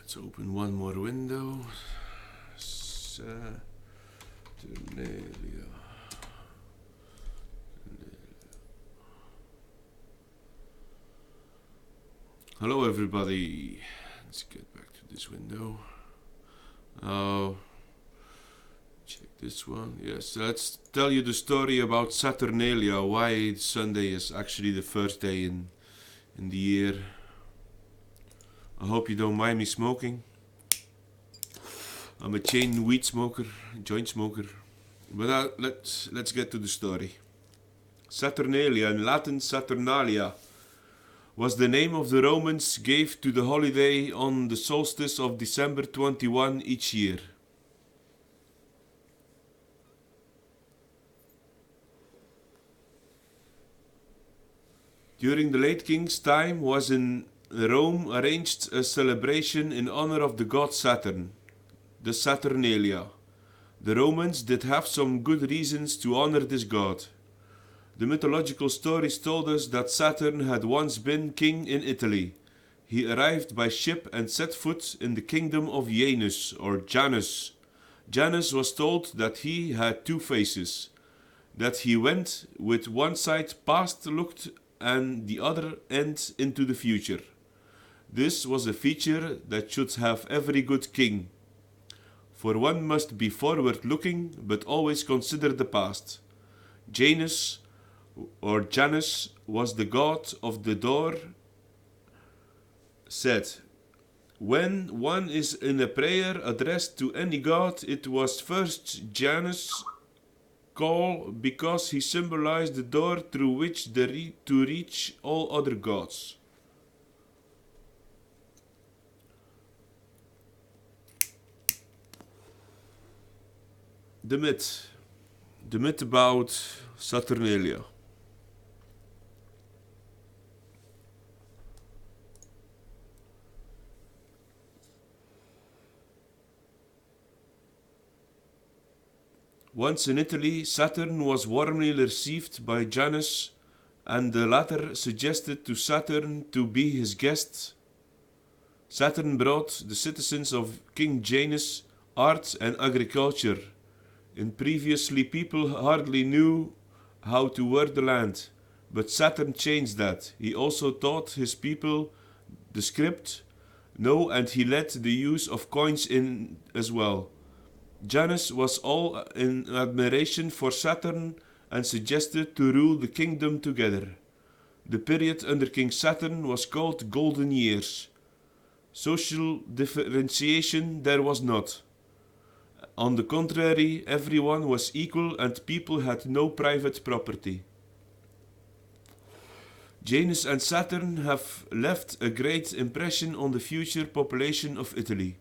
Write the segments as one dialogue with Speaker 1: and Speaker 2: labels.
Speaker 1: Let's open one more window. Saturnalia. Hello everybody. Let's get back to this window. Check this one. Yes, let's tell you the story about Saturnalia, why Sunday is actually the first day in the year. I hope you don't mind me smoking. I'm a chain weed smoker, joint smoker. But let's get to the story. Saturnalia, in Latin Saturnalia, was the name of the Romans gave to the holiday on the solstice of December 21 each year. During the late king's time was in Rome arranged a celebration in honor of the god Saturn, the Saturnalia. The Romans did have some good reasons to honor this god. The mythological stories told us that Saturn had once been king in Italy. He arrived by ship and set foot in the kingdom of Janus or Janus. Janus was told that he had two faces, that he went with one side past looked and the other end into the future. This was a feature that should have every good king. For one must be forward looking but always consider the past. Janus or Janus was the god of the door, said, when one is in a prayer addressed to any god, it was first Janus call because he symbolized the door through which to reach all other gods. The myth about Saturnalia. Once in Italy, Saturn was warmly received by Janus, and the latter suggested to Saturn to be his guest. Saturn brought the citizens of King Janus art and agriculture. And previously people hardly knew how to work the land, but Saturn changed that. He also taught his people the script, and he let the use of coins in as well. Janus was all in admiration for Saturn and suggested to rule the kingdom together. The period under King Saturn was called Golden Years. Social differentiation there was not. On the contrary, everyone was equal and people had no private property. Janus and Saturn have left a great impression on the future population of Italy.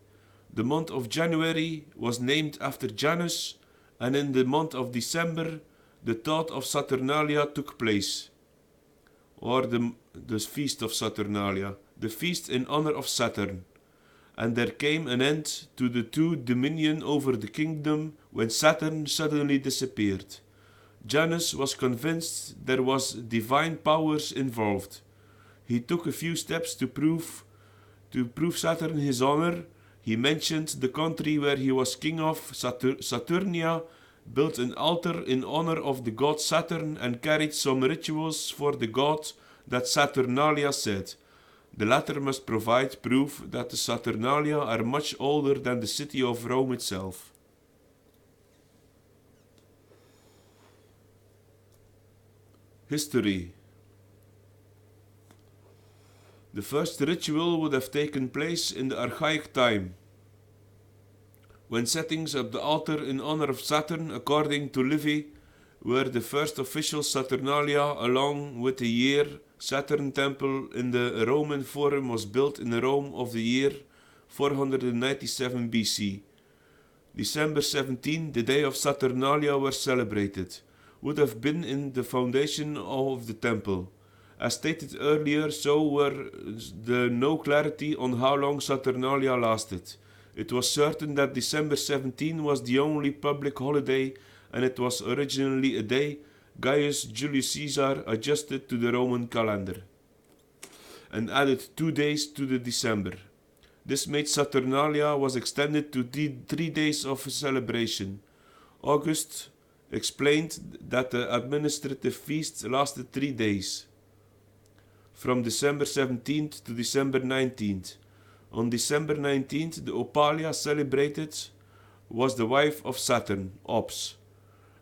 Speaker 1: The month of January was named after Janus, and in the month of December the thought of Saturnalia took place, or the feast of Saturnalia, the feast in honor of Saturn. And there came an end to the two dominion over the kingdom when Saturn suddenly disappeared. Janus was convinced there was divine powers involved. He took a few steps to prove Saturn his honor. He mentioned the country where he was king of, Saturnia, built an altar in honor of the god Saturn and carried some rituals for the god that Saturnalia said. The latter must provide proof that the Saturnalia are much older than the city of Rome itself. History. The first ritual would have taken place in the archaic time, when settings of the altar in honor of Saturn, according to Livy, were the first official Saturnalia, along with the year Saturn temple in the Roman Forum was built in Rome of the year 497 BC. December 17, the day of Saturnalia were celebrated, would have been in the foundation of the temple. As stated earlier, so were there no clarity on how long Saturnalia lasted. It was certain that December 17 was the only public holiday, and it was originally a day Gaius Julius Caesar adjusted to the Roman calendar and added 2 days to the December. This made Saturnalia was extended to 3 days of celebration. August explained that the administrative feast lasted 3 days, from December 17th to December 19th. On December 19th, the Opalia celebrated was the wife of Saturn, Ops,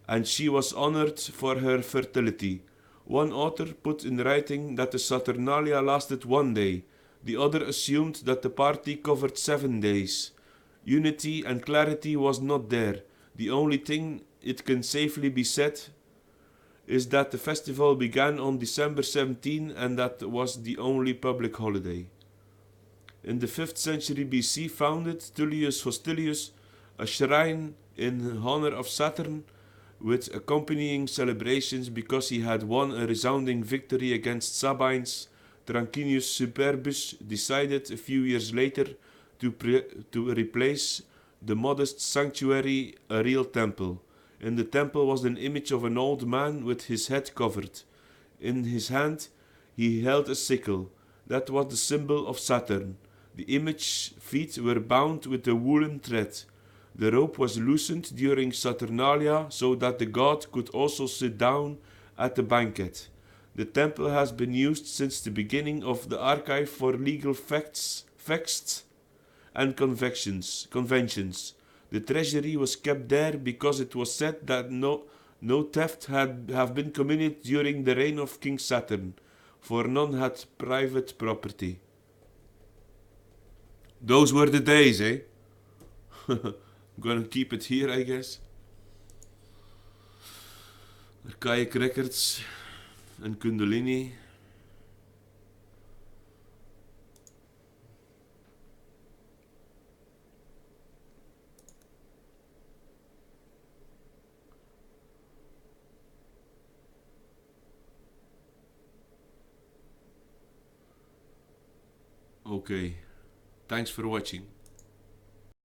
Speaker 1: and she was honored for her fertility. One author put in writing that the Saturnalia lasted 1 day. The other assumed that the party covered 7 days. Unity and clarity was not there. The only thing it can safely be said is that the festival began on December 17 and that was the only public holiday. In the 5th century BC founded Tullius Hostilius a shrine in honor of Saturn with accompanying celebrations because he had won a resounding victory against Sabines. Tranquinius Superbus decided a few years later to replace the modest sanctuary a real temple. In the temple was an image of an old man with his head covered. In his hand he held a sickle. That was the symbol of Saturn. The image feet were bound with a woolen thread. The rope was loosened during Saturnalia so that the god could also sit down at the banquet. The temple has been used since the beginning of the archive for legal facts and conventions. The treasury was kept there because it was said that no theft have been committed during the reign of King Saturn, for none had private property. Those were the days, eh? I'm gonna keep it here, I guess. Archaic records and Kundalini. Okay, thanks for watching.